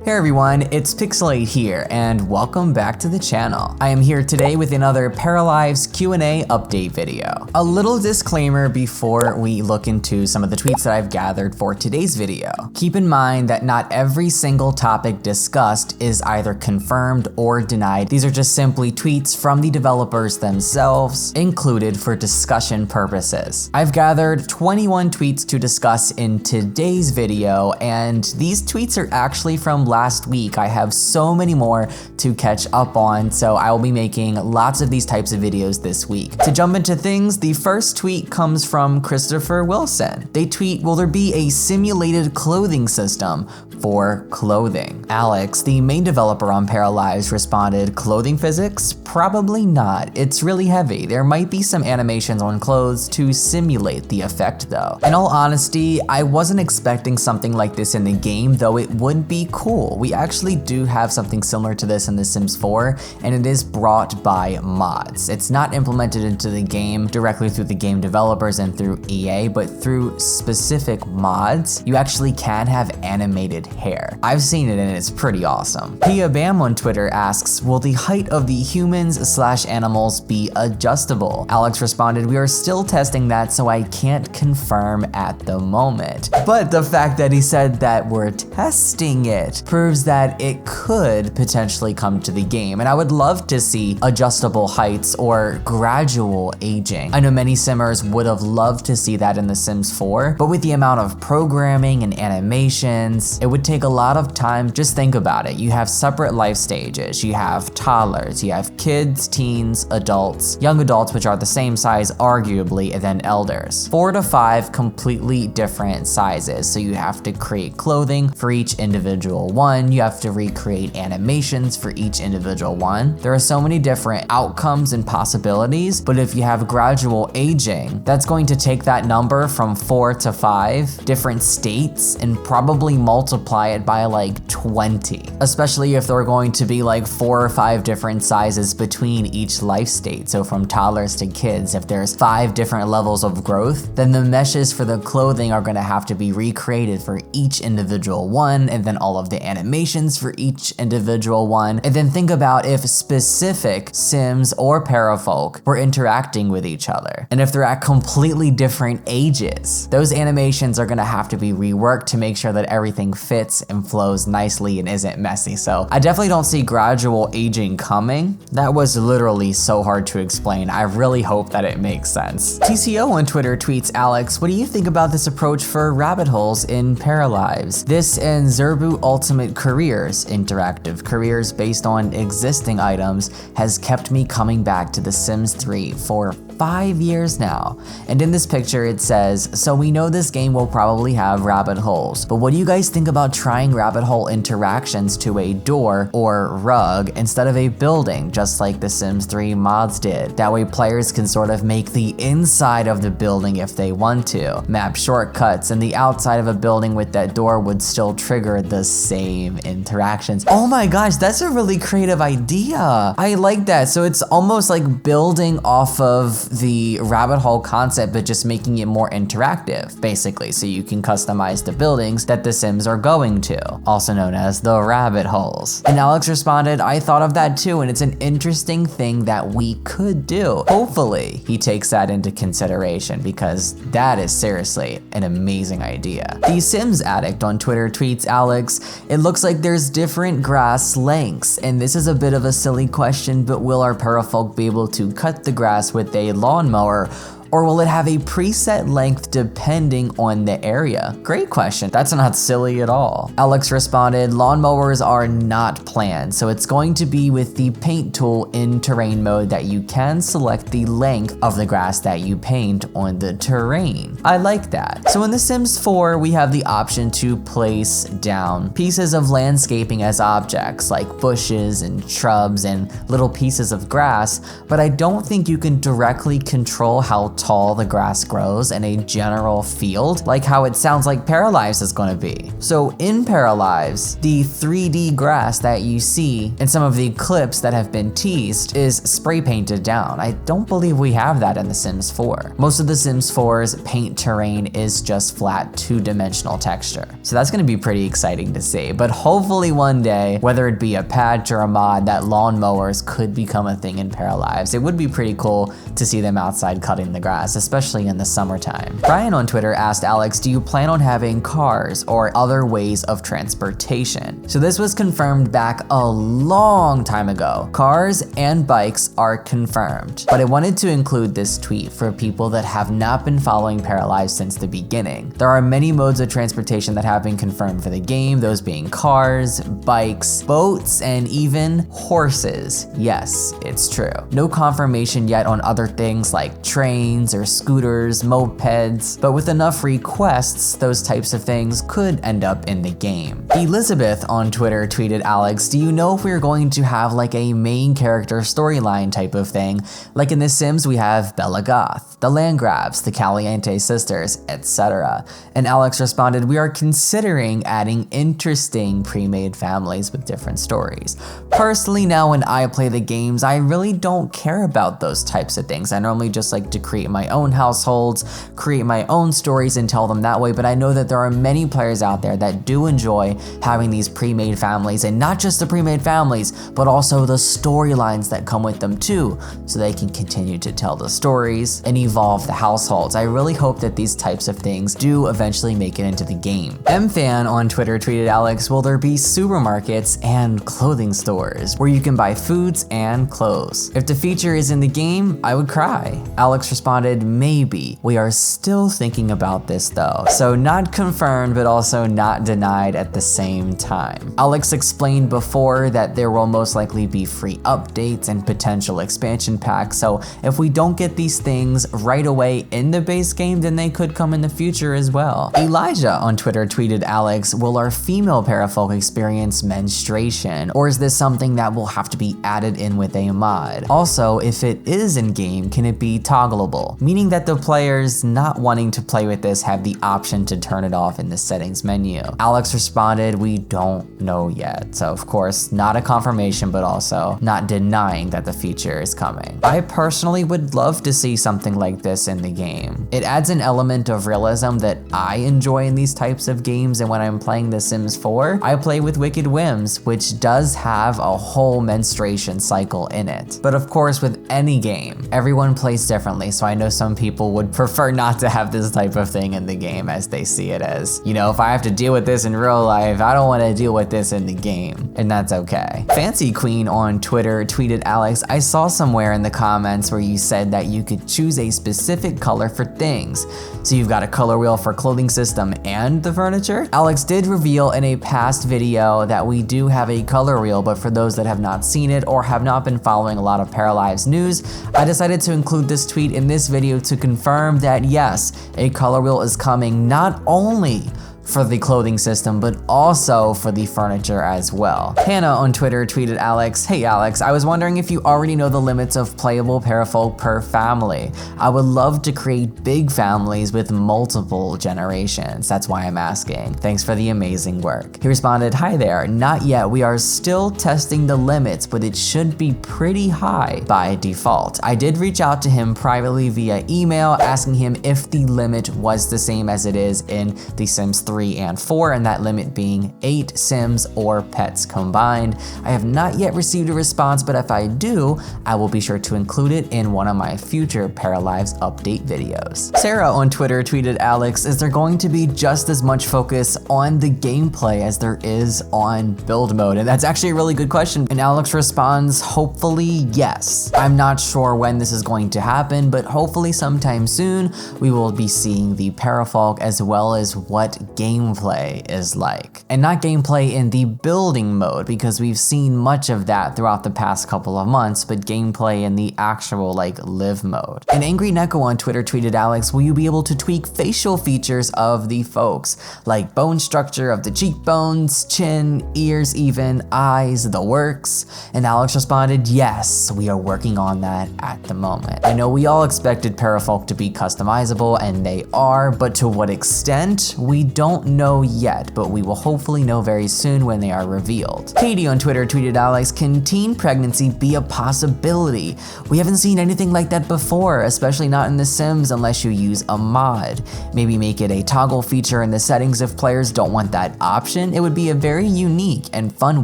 Hey everyone, it's Pixelade here, and welcome back to the channel. I am here today with another Paralives Q&A update video. A little disclaimer before we look into some of the tweets that I've gathered for today's video. Keep in mind that not every single topic discussed is either confirmed or denied. These are just simply tweets from the developers themselves, included for discussion purposes. I've gathered 21 tweets to discuss in today's video, and these tweets are actually from last week. I have so many more to catch up on, so I will be making lots of these types of videos this week. To jump into things, the first tweet comes from Christopher Wilson. They tweet, will there be a simulated clothing system for clothing? Alex, the main developer on Paralives, responded, clothing physics? Probably not. It's really heavy. There might be some animations on clothes to simulate the effect though. In all honesty, I wasn't expecting something like this in the game, though it would be cool. We actually do have something similar to this in The Sims 4, and it is brought by mods. It's not implemented into the game directly through the game developers and through EA, but through specific mods, you actually can have animated hair. I've seen it and it's pretty awesome. Pia Bam on Twitter asks, will the height of the humans/animals be adjustable? Alex responded, we are still testing that, so I can't confirm at the moment. But the fact that he said that we're testing it proves that it could potentially come to the game, and I would love to see adjustable heights or gradual aging. I know many simmers would have loved to see that in The Sims 4, but with the amount of programming and animations, it would take a lot of time. Just think about it. You have separate life stages. You have toddlers, you have kids, teens, adults, young adults, which are the same size arguably, and then elders. 4 to 5 completely different sizes, so you have to create clothing for each individual one, you have to recreate animations for each individual one. There are so many different outcomes and possibilities, but if you have gradual aging, that's going to take that number from 4 to 5 different states and probably multiply it by like 20, especially if there are going to be like 4 or 5 different sizes between each life state. So from toddlers to kids, if there's 5 different levels of growth, then the meshes for the clothing are going to have to be recreated for each individual one, and then all of the animations for each individual one. And then think about if specific Sims or Parafolk were interacting with each other, and if they're at completely different ages, those animations are gonna have to be reworked to make sure that everything fits and flows nicely and isn't messy. So I definitely don't see gradual aging coming. That was literally so hard to explain. I really hope that it makes sense. TCO on Twitter tweets, Alex, what do you think about this approach for rabbit holes in Paralives? This and Zerbu Ultimate Careers, interactive careers based on existing items, has kept me coming back to The Sims 3 for 5 years now. And in this picture it says, so we know this game will probably have rabbit holes, but what do you guys think about trying rabbit hole interactions to a door or rug instead of a building, just like The Sims 3 mods did? That way players can sort of make the inside of the building if they want to, map shortcuts, and the outside of a building with that door would still trigger the same interactions. Oh my gosh, that's a really creative idea. I like that. So it's almost like building off of the rabbit hole concept, but just making it more interactive, basically, so you can customize the buildings that the Sims are going to, also known as the rabbit holes. And Alex responded, I thought of that too, and it's an interesting thing that we could do. Hopefully he takes that into consideration, because that is seriously an amazing idea. The Sims Addict on Twitter tweets, Alex, it looks like there's different grass lengths, and this is a bit of a silly question, but will our parafolk be able to cut the grass with a lawnmower, or will it have a preset length depending on the area? Great question. That's not silly at all. Alex responded, lawnmowers are not planned, so it's going to be with the paint tool in terrain mode that you can select the length of the grass that you paint on the terrain. I like that. So in The Sims 4, we have the option to place down pieces of landscaping as objects, like bushes and shrubs and little pieces of grass, but I don't think you can directly control how tall the grass grows in a general field, like how it sounds like Paralives is going to be. So in Paralives, the 3D grass that you see in some of the clips that have been teased is spray painted down. I don't believe we have that in The Sims 4. Most of The Sims 4's paint terrain is just flat two-dimensional texture. So that's going to be pretty exciting to see. But hopefully one day, whether it be a patch or a mod, that lawnmowers could become a thing in Paralives. It would be pretty cool to see them outside cutting the grass, especially in the summertime. Brian on Twitter asked Alex, do you plan on having cars or other ways of transportation? So this was confirmed back a long time ago. Cars and bikes are confirmed. But I wanted to include this tweet for people that have not been following Paralives since the beginning. There are many modes of transportation that have been confirmed for the game, those being cars, bikes, boats, and even horses. Yes, it's true. No confirmation yet on other things like trains or scooters, mopeds, but with enough requests, those types of things could end up in the game. Elizabeth on Twitter tweeted Alex, do you know if we're going to have like a main character storyline type of thing? Like in The Sims, we have Bella Goth, the Landgrabs, the Caliente sisters, etc. And Alex responded, we are considering adding interesting pre-made families with different stories. Personally, now when I play the games, I really don't care about those types of things. I normally just like to create my own households, create my own stories and tell them that way, but I know that there are many players out there that do enjoy having these pre-made families, and not just the pre-made families, but also the storylines that come with them too, so they can continue to tell the stories and evolve the households. I really hope that these types of things do eventually make it into the game. MFan on Twitter tweeted Alex, will there be supermarkets and clothing stores where you can buy foods and clothes? If the feature is in the game, I would cry. Alex responded, maybe. We are still thinking about this though. So not confirmed, but also not denied at the same time. Alex explained before that there will most likely be free updates and potential expansion packs. So if we don't get these things right away in the base game, then they could come in the future as well. Elijah on Twitter tweeted Alex, will our female parafolk experience menstruation? Or is this something that will have to be added in with a mod? Also, if it is in game, can it be toggleable? Meaning that the players not wanting to play with this have the option to turn it off in the settings menu. Alex responded, we don't know yet. So of course, not a confirmation, but also not denying that the feature is coming. I personally would love to see something like this in the game. It adds an element of realism that I enjoy in these types of games, and when I'm playing The Sims 4, I play with Wicked Whims, which does have a whole menstruation cycle in it. But of course, with any game, everyone plays differently, so I know some people would prefer not to have this type of thing in the game, as they see it as, you know, if I have to deal with this in real life, I don't want to deal with this in the game, and that's okay. Fancy Queen on Twitter tweeted Alex, I saw somewhere in the comments where you said that you could choose a specific color for things. So you've got a color wheel for clothing system and the furniture? Alex did reveal in a past video that we do have a color wheel, but for those that have not seen it or have not been following a lot of Paralives news, I decided to include this tweet in this video to confirm that yes, a color wheel is coming not only for the clothing system, but also for the furniture as well. Hannah on Twitter tweeted Alex, hey Alex, I was wondering if you already know the limits of playable parafolk per family. I would love to create big families with multiple generations. That's why I'm asking. Thanks for the amazing work. He responded, hi there, not yet. We are still testing the limits, but it should be pretty high by default. I did reach out to him privately via email, asking him if the limit was the same as it is in The Sims 3 and 4, and that limit being 8 Sims or pets combined. I have not yet received a response, but if I do, I will be sure to include it in one of my future Paralives update videos. Sarah on Twitter tweeted Alex, is there going to be just as much focus on the gameplay as there is on build mode? And that's actually a really good question. And Alex responds, hopefully yes. I'm not sure when this is going to happen, but hopefully sometime soon we will be seeing the parafolk as well as what gameplay is like. And not gameplay in the building mode, because we've seen much of that throughout the past couple of months, but gameplay in the actual like live mode. And Angry Neko on Twitter tweeted, Alex, will you be able to tweak facial features of the folks, like bone structure of the cheekbones, chin, ears even, eyes, the works? And Alex responded, yes, we are working on that at the moment. I know we all expected Parafolk to be customizable, and they are, but to what extent, we don't know yet, but we will hopefully know very soon when they are revealed. Katie on Twitter tweeted, Alex, can teen pregnancy be a possibility? We haven't seen anything like that before, especially not in The Sims unless you use a mod. Maybe make it a toggle feature in the settings if players don't want that option. It would be a very unique and fun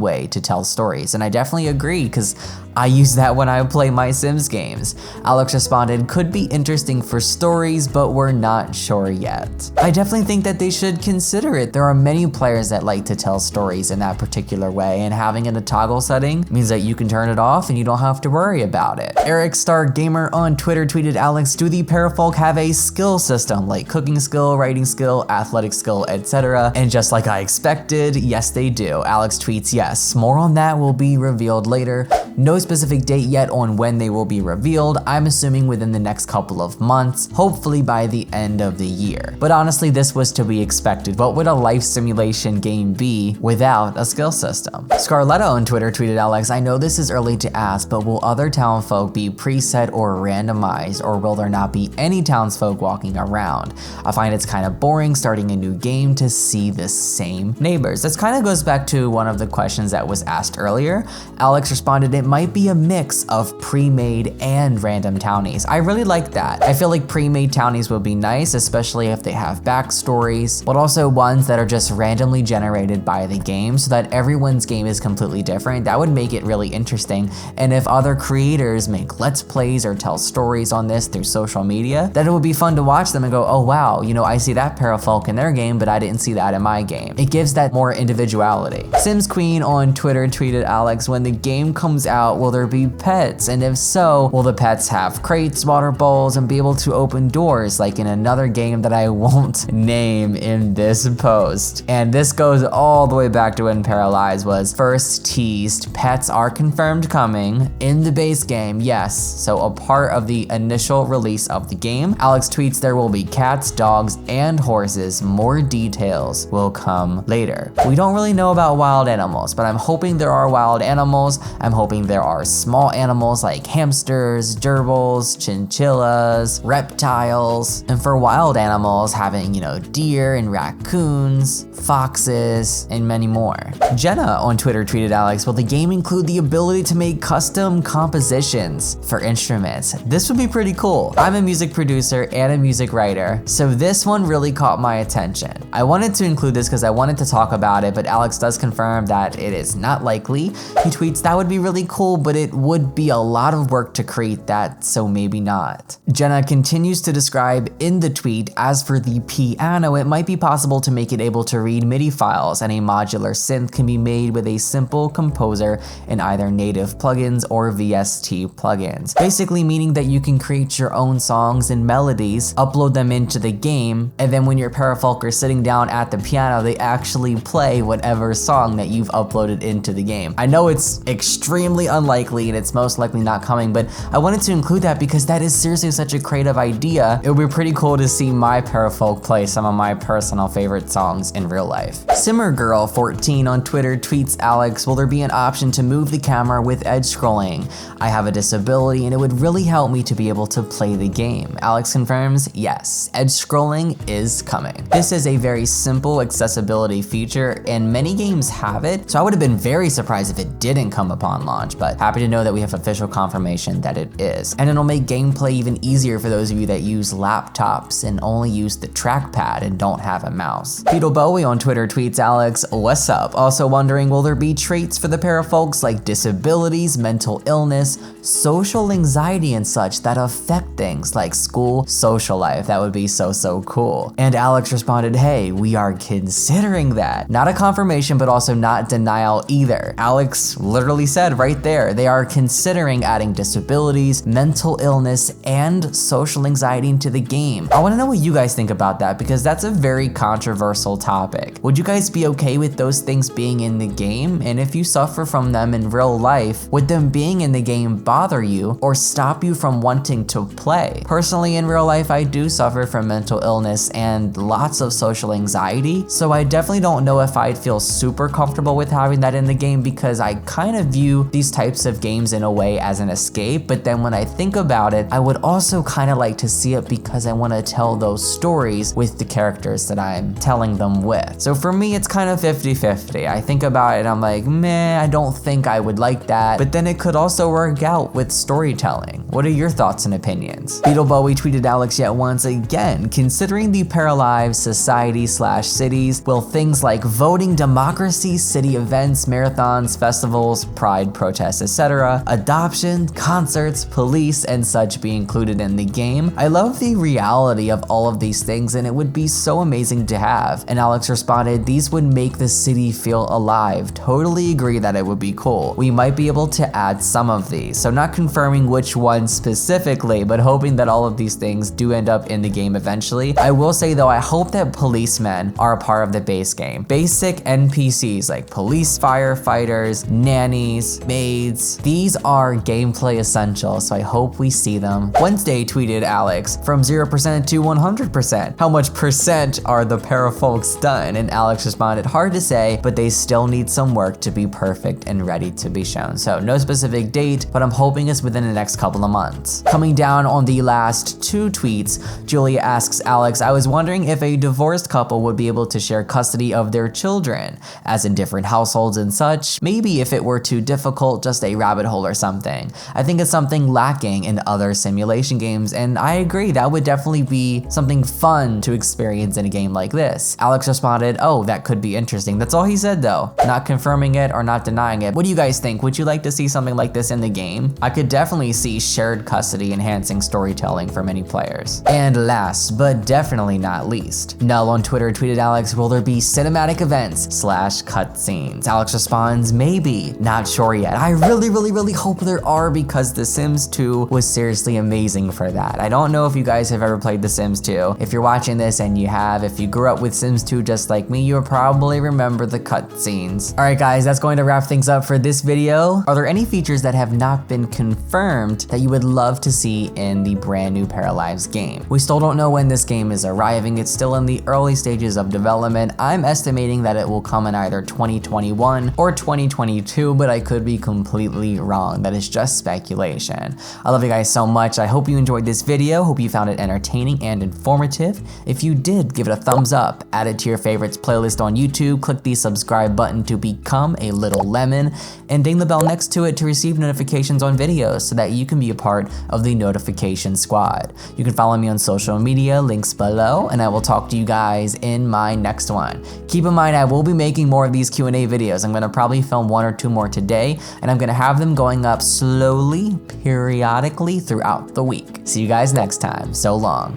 way to tell stories, and I definitely agree, because I use that when I play my Sims games. Alex responded, could be interesting for stories, but we're not sure yet. I definitely think that they should consider it. There are many players that like to tell stories in that particular way, and having it a toggle setting means that you can turn it off and you don't have to worry about it. Eric Star Gamer on Twitter tweeted, Alex, do the Parafolk have a skill system like cooking skill, writing skill, athletic skill, etc.? And just like I expected, yes they do. Alex tweets, yes, more on that will be revealed later. No specific date yet on when they will be revealed. I'm assuming within the next couple of months, hopefully by the end of the year. But honestly, this was to be expected. What would a life simulation game be without a skill system? Scarletta on Twitter tweeted, Alex, I know this is early to ask, but will other Townsfolk be preset or randomized, or will there not be any Townsfolk walking around? I find it's kind of boring starting a new game to see the same neighbors. This kind of goes back to one of the questions that was asked earlier. Alex responded, it might be a mix of pre-made and random townies. I really like that. I feel like pre-made townies would be nice, especially if they have backstories, but also ones that are just randomly generated by the game so that everyone's game is completely different. That would make it really interesting. And if other creators make let's plays or tell stories on this through social media, then it would be fun to watch them and go, oh wow, you know, I see that Parafolk in their game, but I didn't see that in my game. It gives that more individuality. Sims Queen on Twitter tweeted, Alex, when the game comes out, will there be pets? And if so, will the pets have crates, water bowls, and be able to open doors like in another game that I won't name in this post? And this goes all the way back to when Paralives was first teased. Pets are confirmed coming in the base game, yes. So a part of the initial release of the game. Alex tweets, there will be cats, dogs, and horses. More details will come later. We don't really know about wild animals, but I'm hoping there are wild animals. I'm hoping there are small animals like hamsters, gerbils, chinchillas, reptiles, and for wild animals having, you know, deer and raccoons, foxes, and many more. Jenna on Twitter tweeted, Alex, will the game include the ability to make custom compositions for instruments? This would be pretty cool. I'm a music producer and a music writer, so this one really caught my attention. I wanted to include this because I wanted to talk about it, but Alex does confirm that it is not likely. He tweets, that would be really cool, but it would be a lot of work to create that, so maybe not. Jenna continues to describe in the tweet, as for the piano, it might be possible to make it able to read MIDI files, and a modular synth can be made with a simple composer in either native plugins or VST plugins. Basically meaning that you can create your own songs and melodies, upload them into the game, and then when your Parafolk are sitting down at the piano, they actually play whatever song that you've uploaded into the game. I know it's extremely unlikely and it's most likely not coming, but I wanted to include that because that is seriously such a creative idea. It would be pretty cool to see my Parafolk play some of my personal favorite songs in real life. Simmergirl14 on Twitter tweets, Alex, will there be an option to move the camera with edge scrolling? I have a disability and it would really help me to be able to play the game. Alex confirms, yes, edge scrolling is coming. This is a very simple accessibility feature and many games have it, so I would have been very surprised if it didn't come upon launch, but happy to know that we have official confirmation that it is. And it'll make gameplay even easier for those of you that use laptops and only use the trackpad and don't have a mouse. Beetle Bowie on Twitter tweets, Alex, what's up? Also wondering, will there be traits for the Parafolks like disabilities, mental illness, social anxiety and such that affect things like school, social life? That would be so cool. And Alex responded, hey, we are considering that. Not a confirmation, but also not denial either. Alex literally said right there here. They are considering adding disabilities, mental illness, and social anxiety into the game. I want to know what you guys think about that, because that's a very controversial topic. Would you guys be okay with those things being in the game? And if you suffer from them in real life, would them being in the game bother you or stop you from wanting to play? Personally, in real life, I do suffer from mental illness and lots of social anxiety, so I definitely don't know if I'd feel super comfortable with having that in the game, because I kind of view these types of games in a way as an escape. But then when I think about it, I would also kind of like to see it because I want to tell those stories with the characters that I'm telling them with. So for me, it's kind of 50-50. I think about it and I'm like, meh, I don't think I would like that. But then it could also work out with storytelling. What are your thoughts and opinions? Beetle Bowie tweeted Alex yet once again, considering the Paralives society/cities, will things like voting, democracy, city events, marathons, festivals, pride, protests, etc., adoption, concerts, police, and such be included in the game? I love the reality of all of these things, and it would be so amazing to have. And Alex responded, these would make the city feel alive. Totally agree that it would be cool. We might be able to add some of these. So not confirming which ones specifically, but hoping that all of these things do end up in the game eventually. I will say though, I hope that policemen are a part of the base game. Basic NPCs like police, firefighters, nannies, maids, these are gameplay essentials, so I hope we see them. Wednesday tweeted Alex, from 0% to 100%. How much percent are the Parafolks done? And Alex responded, hard to say, but they still need some work to be perfect and ready to be shown. So no specific date, but I'm hoping it's within the next couple of months. Coming down on the last two tweets, Julia asks Alex, I was wondering if a divorced couple would be able to share custody of their children, as in different households and such. Maybe if it were too difficult, just a rabbit hole or something. I think it's something lacking in other simulation games, and I agree, that would definitely be something fun to experience in a game like this. Alex responded, oh, that could be interesting. That's all he said though, not confirming it or not denying it. What do you guys think? Would you like to see something like this in the game? I could definitely see shared custody enhancing storytelling for many players. And last, but definitely not least, Null on Twitter tweeted Alex, will there be cinematic events / cutscenes? Alex responds, maybe, not sure yet. I really hope there are, because The Sims 2 was seriously amazing for that. I don't know if you guys have ever played The Sims 2. If you're watching this and you have, if you grew up with Sims 2 just like me, you'll probably remember the cutscenes. Alright guys, that's going to wrap things up for this video. Are there any features that have not been confirmed that you would love to see in the brand new Paralives game? We still don't know when this game is arriving. It's still in the early stages of development. I'm estimating that it will come in either 2021 or 2022, but I could be completely wrong. That is just speculation. I love you guys so much. I hope you enjoyed this video. Hope you found it entertaining and informative. If you did, give it a thumbs up, add it to your favorites playlist on YouTube, click the subscribe button to become a little lemon, and ding the bell next to it to receive notifications on videos so that you can be a part of the notification squad. You can follow me on social media, links below, and I will talk to you guys in my next one. Keep in mind, I will be making more of these Q&A videos. I'm gonna probably film 1 or 2 more today, and I'm gonna have them going up slowly, periodically throughout the week. See you guys next time. So long.